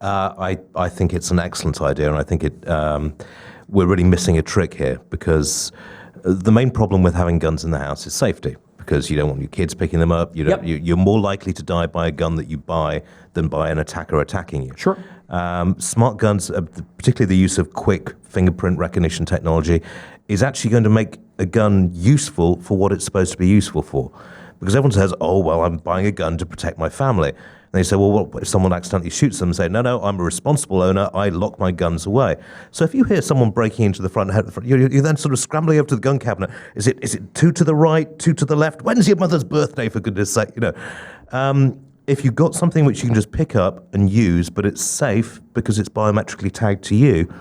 I think it's an excellent idea, and I think we're really missing a trick here, because the main problem with having guns in the house is safety, because you don't want your kids picking them up. You're more likely to die by a gun that you buy than by an attacker attacking you. Sure. Smart guns, particularly the use of quick fingerprint recognition technology, is actually going to make a gun useful for what it's supposed to be useful for. Because everyone says, oh, well, I'm buying a gun to protect my family. And they say, well, what if someone accidentally shoots them? And say, no, I'm a responsible owner. I lock my guns away. So if you hear someone breaking into the front, you're then sort of scrambling up to the gun cabinet. Is it 2 to the right, 2 to the left? When's your mother's birthday, for goodness sake? If you've got something which you can just pick up and use, but it's safe because it's biometrically tagged to you,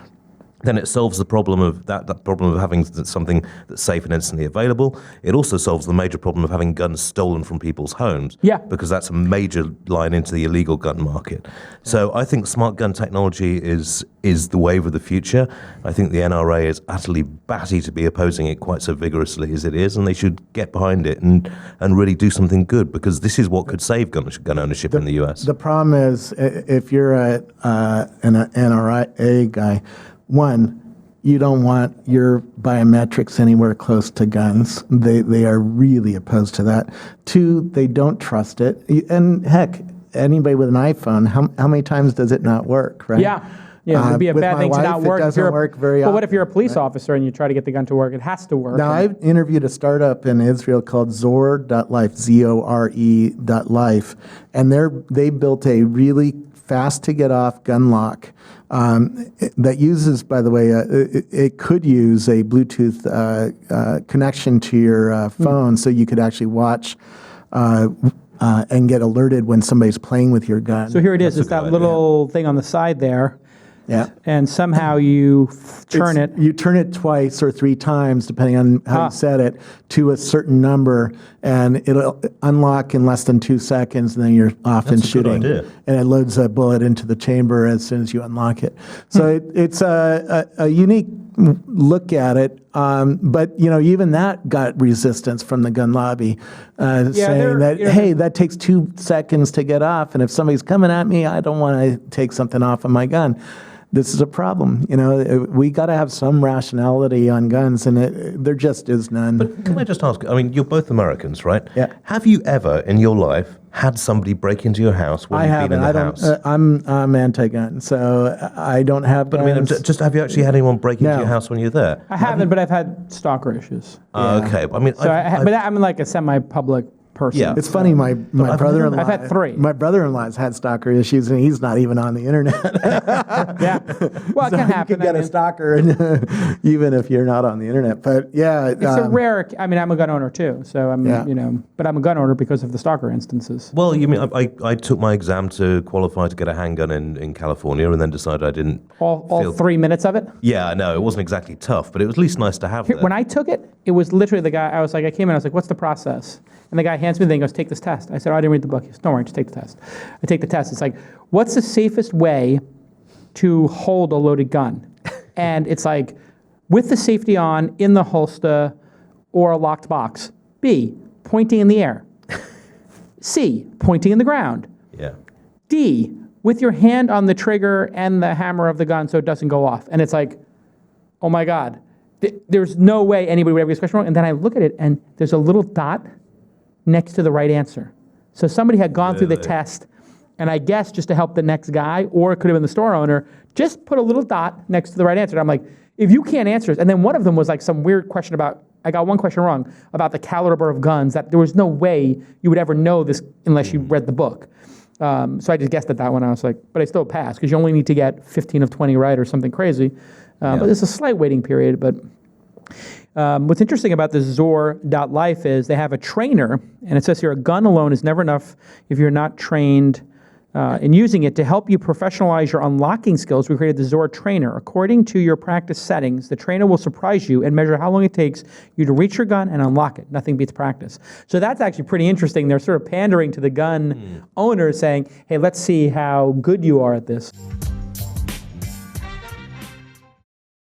then it solves the problem of that problem of having something that's safe and instantly available. It also solves the major problem of having guns stolen from people's homes. Yeah. Because that's a major line into the illegal gun market. So I think smart gun technology is the wave of the future. I think the NRA is utterly batty to be opposing it quite so vigorously as it is, and they should get behind it and really do something good, because this is what could save gun ownership in the US. The problem is, if you're an NRA guy, one, you don't want your biometrics anywhere close to guns. They are really opposed to that. Two, they don't trust it. And heck, anybody with an iPhone, how many times does it not work, right? Yeah. Yeah, it would be a bad thing to not work. It doesn't work very often. But what if you're a police officer and you try to get the gun to work? It has to work. Now, I've interviewed a startup in Israel called Zore.life, ZORE.life, and they built a really fast-to-get-off gun lock that uses, by the way, it could use a Bluetooth connection to your phone, so you could actually watch and get alerted when somebody's playing with your gun. So here it is. It's that little thing on the side there. Yeah. And somehow you turn it. You turn it twice or 3 times, depending on how you set it, to a certain number, and it'll unlock in less than 2 seconds, and then you're off and shooting. That's a good idea. And it loads a bullet into the chamber as soon as you unlock it. So it's a unique look at it, but even that got resistance from the gun lobby, saying that, hey, that takes 2 seconds to get off, and if somebody's coming at me, I don't want to take something off of my gun. This is a problem. We got to have some rationality on guns, and there just is none. But can I just ask, you're both Americans, right? Yeah. Have you ever in your life had somebody break into your house when you've been in the house? I'm anti-gun, so I don't have guns. But just have you actually had anyone break into your house when you're there? I haven't, but I've had stalker issues. Okay. But I'm like a semi-public person. Yeah. It's funny, my brother-in-law. I've had 3. My brother-in-law's had stalker issues, and he's not even on the internet. Yeah. Well, it can happen. You can get a stalker, even if you're not on the internet. But yeah, it's a rare. I'm a gun owner too, so but I'm a gun owner because of the stalker instances. Well, I took my exam to qualify to get a handgun in California, and then decided I didn't. All 3 minutes of it. Yeah, I know it wasn't exactly tough, but it was at least nice to have. When I took it, it was literally the guy. I came in. I was like, "What's the process?" And the guy hands me the thing, goes, "Take this test." I said, "Oh, I didn't read the book." He goes, "Don't worry, just take the test." I take the test. It's like, what's the safest way to hold a loaded gun? And it's like, with the safety on, in the holster, or a locked box. B, pointing in the air. C, pointing in the ground. Yeah. D, with your hand on the trigger and the hammer of the gun so it doesn't go off. And it's like, oh my God. There's no way anybody would ever get this question wrong. And then I look at it, and there's a little dot next to the right answer. So somebody had gone through the test, and I guess just to help the next guy, or it could have been the store owner, just put a little dot next to the right answer. And I'm like, if you can't answer it, and then one of them was like some weird question about, I got one question wrong, about the caliber of guns, that there was no way you would ever know this unless you read the book. So I just guessed at that one. I was like, but I still passed, because you only need to get 15 of 20 right or something crazy. But there's a slight waiting period. But what's interesting about this Zore.life is they have a trainer, and it says here, a gun alone is never enough if you're not trained in using it. To help you professionalize your unlocking skills, we created the Zore Trainer. According to your practice settings, the trainer will surprise you and measure how long it takes you to reach your gun and unlock it. Nothing beats practice. So that's actually pretty interesting. They're sort of pandering to the gun owners, saying, hey, let's see how good you are at this.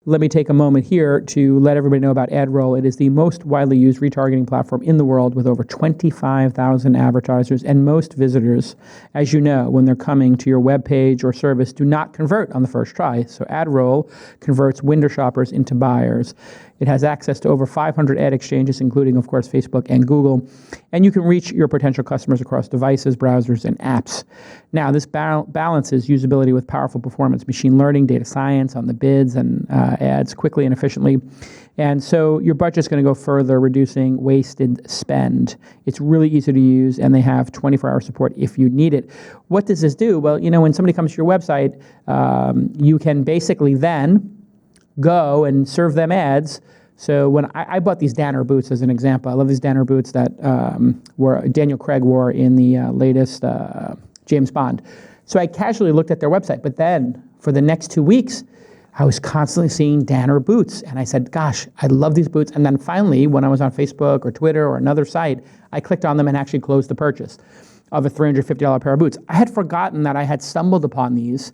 Let me take a moment here to let everybody know about AdRoll. It is the most widely used retargeting platform in the world with over 25,000 advertisers and most visitors, as you know, when they're coming to your web page or service, do not convert on the first try. So AdRoll converts window shoppers into buyers. It has access to over 500 ad exchanges, including, of course, Facebook and Google. And you can reach your potential customers across devices, browsers, and apps. Now, this balances usability with powerful performance, machine learning, data science on the bids and ads quickly and efficiently. And so your budget's going to go further, reducing wasted spend. It's really easy to use, and they have 24-hour support if you need it. What does this do? Well, when somebody comes to your website, you can basically then go and serve them ads. So when I bought these Danner boots as an example, I love these Danner boots that Daniel Craig wore in the latest James Bond. So I casually looked at their website, but then for the next 2 weeks, I was constantly seeing Danner boots. And I said, gosh, I love these boots. And then finally, when I was on Facebook or Twitter or another site, I clicked on them and actually closed the purchase of a $350 pair of boots. I had forgotten that I had stumbled upon these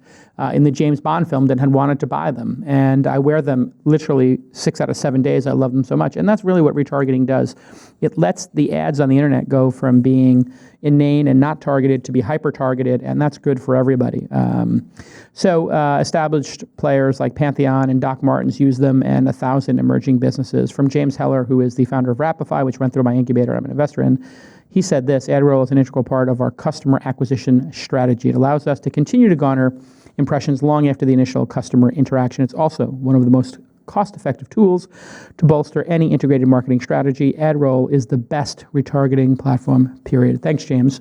in the James Bond film and had wanted to buy them. And I wear them literally 6 out of 7 days. I love them so much. And that's really what retargeting does. It lets the ads on the internet go from being inane and not targeted to be hyper-targeted, and that's good for everybody. So established players like Pantheon and Doc Martens use them, and 1,000 emerging businesses. From James Heller, who is the founder of Rapify, which went through my incubator I'm an investor in, he said this: AdRoll is an integral part of our customer acquisition strategy. It allows us to continue to garner impressions long after the initial customer interaction. It's also one of the most cost-effective tools to bolster any integrated marketing strategy. AdRoll is the best retargeting platform, period. Thanks, James,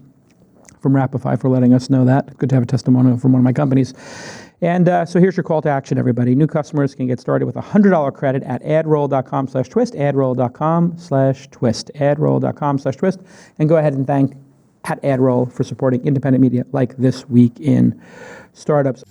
from Rapify, for letting us know that. Good to have a testimonial from one of my companies. And so here's your call to action, everybody. New customers can get started with a $100 credit at adroll.com/twist, adroll.com/twist, adroll.com/twist, and go ahead and thank @AdRoll for supporting independent media like This Week in Startups.